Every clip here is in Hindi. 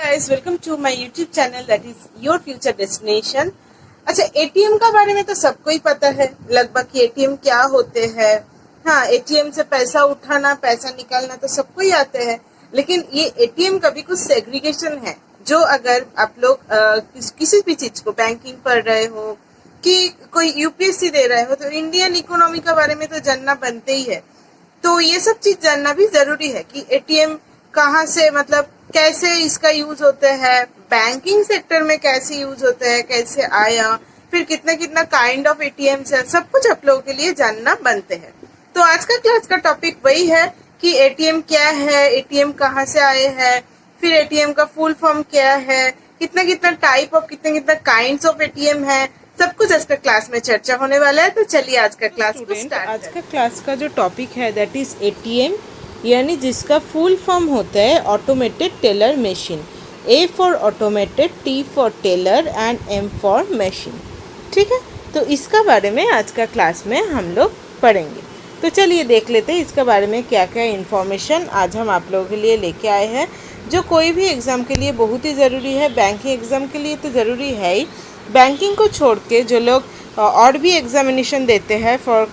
guys, welcome to my YouTube channel that is your future destination। अच्छा, एटीएम का बारे में तो सबको ही पता है लगभग कि एटीएम क्या होते हैं। हाँ, एटीएम से पैसा उठाना, पैसा निकालना तो सबको ही आते हैं, लेकिन ये एटीएम का भी कुछ सेग्रीगेशन है। जो अगर आप लोग किसी भी चीज को, बैंकिंग पढ़ रहे हो कि कोई यूपीएससी दे रहे हो, तो इंडियन इकोनॉमी के बारे में तो जानना बनते ही है। तो ये सब चीज जानना भी जरूरी है कि एटीएम कहाँ से, मतलब कैसे इसका यूज होता है, बैंकिंग सेक्टर में कैसे यूज होता है, कैसे आया, फिर कितना कितना काइंड ऑफ एटीएम है, सब कुछ आप लोगों के लिए जानना बनते हैं। तो आज का क्लास का टॉपिक वही है कि एटीएम क्या है, एटीएम कहाँ से आए हैं, फिर एटीएम का फुल फॉर्म क्या है, कितना कितना टाइप ऑफ, कितना कितना काइंड ऑफ एटीएम है, सब कुछ आज का क्लास में चर्चा होने वाला है। तो चलिए आज का क्लास को स्टार्ट। आज का क्लास का जो टॉपिक है दैट इज एटीएम, यानी जिसका फुल फॉर्म होता है automated teller machine. A for automated, T for teller and M for machine. ठीक है, तो इसका बारे में आज का क्लास में हम लोग पढ़ेंगे। तो चलिए देख लेते हैं इसके बारे में क्या क्या इन्फॉर्मेशन आज हम आप लोगों के लिए लेके आए हैं, जो कोई भी एग्ज़ाम के लिए बहुत ही ज़रूरी है। बैंकिंग एग्ज़ाम के लिए तो ज़रूरी है ही, बैंकिंग को छोड़ के जो लोग और भी एग्जामिनेशन देते हैं for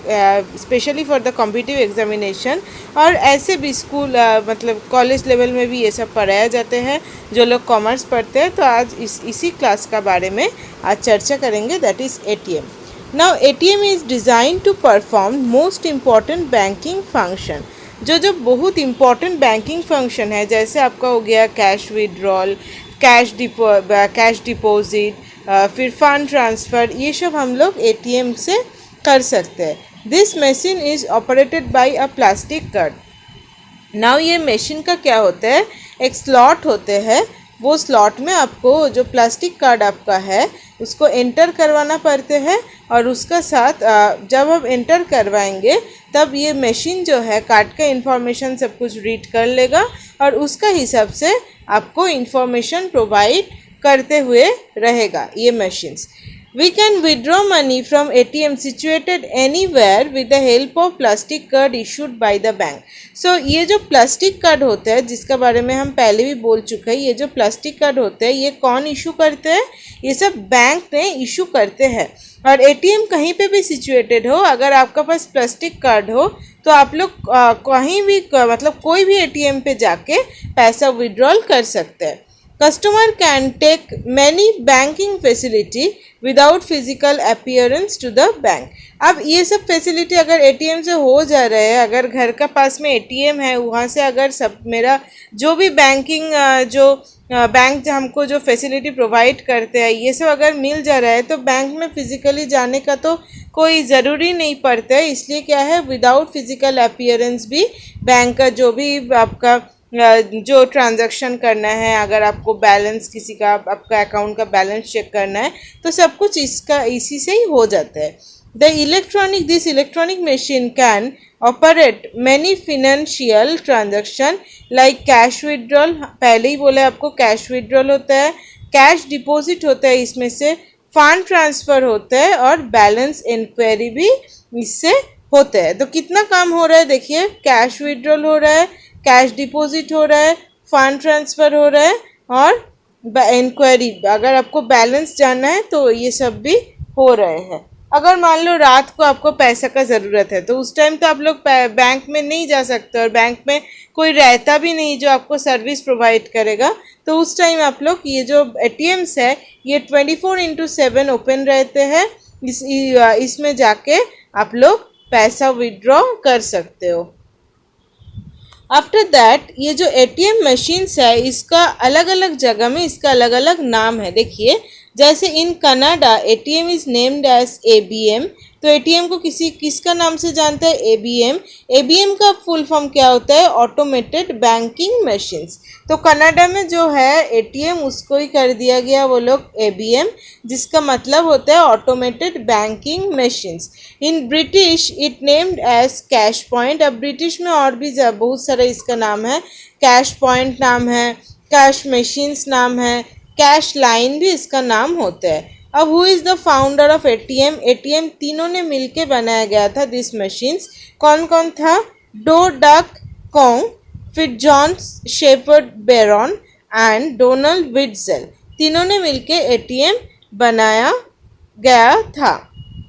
specially for the competitive examination, और ऐसे भी स्कूल मतलब कॉलेज लेवल में भी ये सब पढ़ाया जाते हैं जो लोग कॉमर्स पढ़ते हैं। तो आज इसी क्लास का बारे में आज चर्चा करेंगे, that is ATM. Now ATM is design to perform most important banking function. जो बहुत इम्पॉर्टेंट बैंकिंग फंक्शन है, जैसे आपका हो गया कैश विड्रॉल, कैश डिपॉजिट, फिर फंड ट्रांसफ़र, ये सब हम लोग एटीएम से कर सकते हैं। This machine is operated by a plastic card. Now ये मशीन का क्या होता है, एक स्लॉट होते हैं, वो स्लॉट में आपको जो प्लास्टिक कार्ड आपका है उसको एंटर करवाना पड़ते हैं, और उसका साथ जब आप एंटर करवाएंगे तब ये मशीन जो है कार्ड का इंफॉर्मेशन सब कुछ रीड कर लेगा, और उसका हिसाब से आपको इंफॉर्मेशन प्रोवाइड करते हुए रहेगा ये machines. We can withdraw money from ATM situated anywhere with the help of plastic card issued by the bank. So ये जो प्लास्टिक कार्ड होता है, जिसका बारे में हम पहले भी बोल चुके हैं, ये जो प्लास्टिक कार्ड होते हैं ये कौन इशू करते हैं, ये सब बैंक ने इशू करते हैं। और एटीएम कहीं पे भी सिचुएटेड हो, अगर आपका पास प्लास्टिक कार्ड हो तो आप लोग कहीं भी, मतलब कोई भी एटीएम पे जाके पैसा विड्रॉल कर सकते हैं। Customer can take many banking facility without physical appearance to the bank। अब ये सब फैसिलिटी अगर एटीएम से हो जा रहे हैं, अगर घर का पास में एटीएम है, वहाँ से अगर सब मेरा जो भी बैंकिंग जो बैंक हमको जो फैसिलिटी प्रोवाइड करते हैं ये सब अगर मिल जा रहा है, तो बैंक में फ़िज़िकली जाने का तो कोई ज़रूरी नहीं पड़ता है। इसलिए क्या है, विदाउट फिज़िकल अपीयरेंस भी बैंक का जो भी आपका जो ट्रांजैक्शन करना है, अगर आपको बैलेंस किसी का, आपका अकाउंट का बैलेंस चेक करना है, तो सब कुछ इसी से ही हो जाता है। This electronic machine can operate many financial transaction like cash withdrawal, पहले ही बोले आपको कैश विड्रॉल होता है, कैश डिपॉजिट होता है, इसमें से फंड ट्रांसफ़र होता है, और बैलेंस इंक्वायरी भी इससे होता है। तो कितना काम हो रहा है देखिए, कैश विड्रॉल हो रहा है, कैश डिपॉजिट हो रहा है, फंड ट्रांसफ़र हो रहा है, और इंक्वायरी, अगर आपको बैलेंस जानना है तो ये सब भी हो रहे हैं। अगर मान लो रात को आपको पैसा का ज़रूरत है, तो उस टाइम तो आप लोग बैंक में नहीं जा सकते, और बैंक में कोई रहता भी नहीं जो आपको सर्विस प्रोवाइड करेगा। तो उस टाइम आप लोग ये जो एटीएम्स है ये 24/7 ओपन रहते हैं, इसमें जाके आप लोग पैसा विड्रॉ कर सकते हो। आफ्टर दैट ये जो एटीएम मशीन्स है, इसका अलग अलग जगह में इसका अलग अलग नाम है। देखिए, जैसे in Canada ATM is named as ABM, तो एटीएम को किसका नाम से जानता है, एबीएम। एबीएम का फुल फॉर्म क्या होता है, ऑटोमेटेड बैंकिंग मशीन्स। तो कनाडा में जो है एटीएम उसको ही कर दिया गया वो लोग एबीएम, जिसका मतलब होता है automated banking machines. In British it named as cash point. अब ब्रिटिश में और भी बहुत सारा इसका नाम है, कैश पॉइंट नाम है, कैश मशीन्स नाम है, कैश लाइन भी इसका नाम होता है। अब who is the founder of ATM, ATM तीनों ने मिलके बनाया गया था दिस मशीन्स। कौन कौन था, डो डक कोंग, फिर John Shepherd Barron, and Donald Wetzel, तीनों ने मिलके एटीएम बनाया गया था,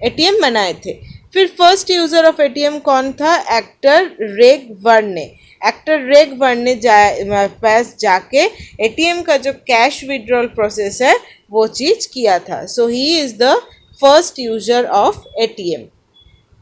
एटीएम बनाए थे। फिर फर्स्ट यूजर ऑफ एटीएम कौन था? एक्टर रेग वर्ने। एक्टर रेग वर्ने पास जाके एटीएम का जो कैश विड्रॉल प्रोसेस है वो चीज किया था। So he is the first user of ATM.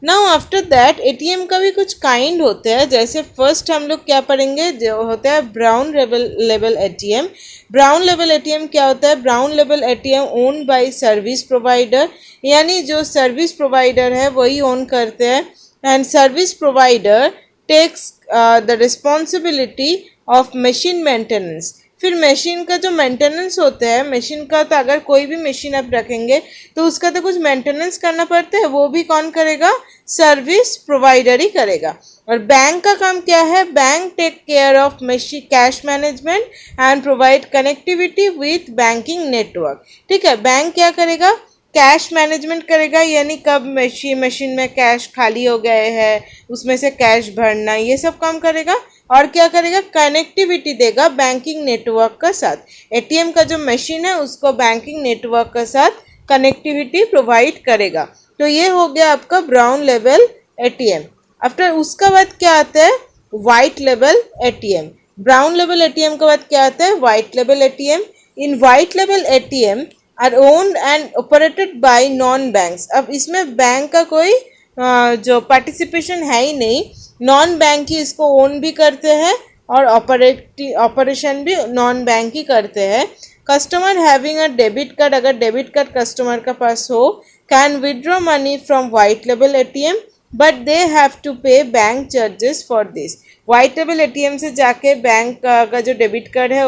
Now after that ATM का भी कुछ काइंड होते हैं। जैसे फर्स्ट हम लोग क्या पढ़ेंगे, जो होता है brown level ATM. Brown level ATM क्या होता है? Brown level ATM own by service provider, यानी जो सर्विस प्रोवाइडर है वही ओन करते हैं। And service provider takes the responsibility of machine maintenance. फिर मशीन का जो मेंटेनेंस होता है, मशीन का तो अगर कोई भी मशीन आप रखेंगे तो उसका तो कुछ मेंटेनेंस करना पड़ता है, वो भी कौन करेगा? सर्विस प्रोवाइडर ही करेगा। और बैंक का काम क्या है? Bank take care of machine cash management and provide connectivity with banking network. ठीक है, बैंक क्या करेगा? कैश मैनेजमेंट करेगा, यानी कब मशीन में कैश खाली हो गए हैं उसमें से कैश भरना, ये सब काम करेगा। और क्या करेगा? कनेक्टिविटी देगा बैंकिंग नेटवर्क का साथ। एटीएम का जो मशीन है उसको बैंकिंग नेटवर्क के साथ कनेक्टिविटी प्रोवाइड करेगा। तो ये हो गया आपका ब्राउन लेवल एटीएम। आफ्टर उसका बाद क्या आता है? White level ATM. Brown level ATM के बाद क्या आता है? White level ATM. In white level ATM are owned and operated by non banks. अब इसमें बैंक का कोई जो पार्टिसिपेशन है ही नहीं, नॉन बैंक ही इसको ओन भी करते हैं और ऑपरेशन भी नॉन बैंक ही करते हैं। Customer having a debit card, अगर डेबिट कार्ड कस्टमर का पास हो, can withdraw money from white level ATM but they have to pay bank charges for this. White level ATM से जाके बैंक का जो डेबिट कार्ड है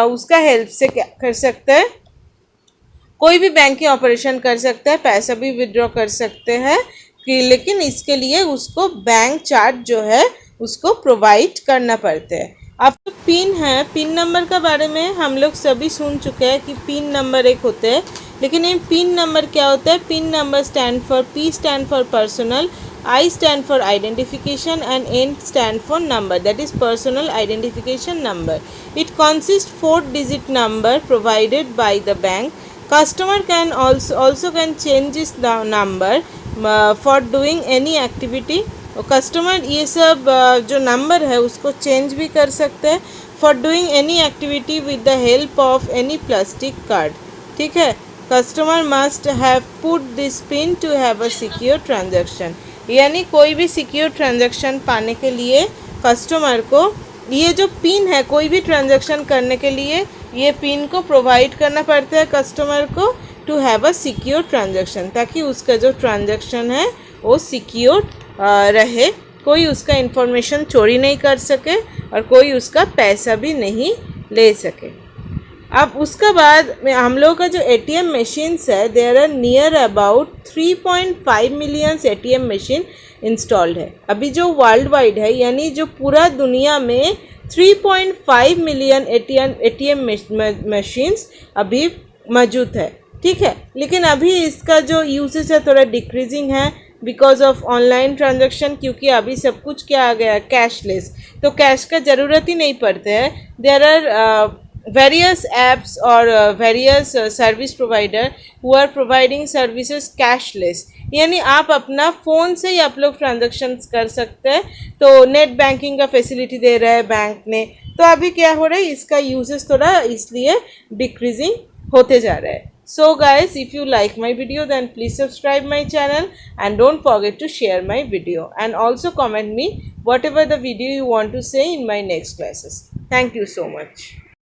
उसका हेल्प से क्या कर सकता है? कोई भी बैंकिंग ऑपरेशन कर सकता है, पैसा भी विड्रॉ कर सकते हैं, लेकिन इसके लिए उसको बैंक चार्ज जो है उसको प्रोवाइड करना पड़ता है। अब तो पिन है, पिन नंबर का बारे में हम लोग सभी सुन चुके हैं कि पिन नंबर एक होते हैं, लेकिन ये पिन नंबर क्या होता है? Pin number stand for, P stand for personal, I stand for identification and N stand for number, that is personal identification number. It consists 4-digit number provided by the bank. Customer can also can change this number for doing any activity. Customer ये सब जो नंबर है उसको चेंज भी कर सकते हैं for doing any activity with the help of any plastic card. ठीक है, customer must have put this PIN to have a secure transaction, यानी कोई भी सिक्योर ट्रांजैक्शन पाने के लिए कस्टमर को ये जो पिन है, कोई भी ट्रांजैक्शन करने के लिए ये पिन को प्रोवाइड करना पड़ता है कस्टमर को to have a secure transaction, ताकि उसका जो ट्रांजैक्शन है वो सिक्योर रहे, कोई उसका इंफॉर्मेशन चोरी नहीं कर सके और कोई उसका पैसा भी नहीं ले सके। अब उसका बाद में हम लोग का जो एटीएम मशीन्स है, there are near about 3.5 million ATM machine installed है। अभी जो वर्ल्ड वाइड है, यानी जो पूरा दुनिया में 3.5 मिलियन एटीएम मशीन्स अभी मौजूद है। ठीक है, लेकिन अभी इसका जो यूजेस है थोड़ा डिक्रीजिंग है बिकॉज ऑफ ऑनलाइन ट्रांजैक्शन, क्योंकि अभी सब कुछ क्या आ गया, कैशलेस, तो कैश का ज़रूरत ही नहीं पड़ता है। There are various apps or various service provider who are providing services cashless, यानी आप अपना फ़ोन से ही आप लोग ट्रांजेक्शन्स कर सकते हैं। तो नेट बैंकिंग का फैसिलिटी दे रहा है बैंक ने, तो अभी क्या हो रहा है, इसका यूजेस थोड़ा इसलिए डिक्रीजिंग होते जा रहा है। So guys, if you like my video then please subscribe my channel and don't forget to share my video and also comment me whatever the video you want to say in my next classes. Thank you so much.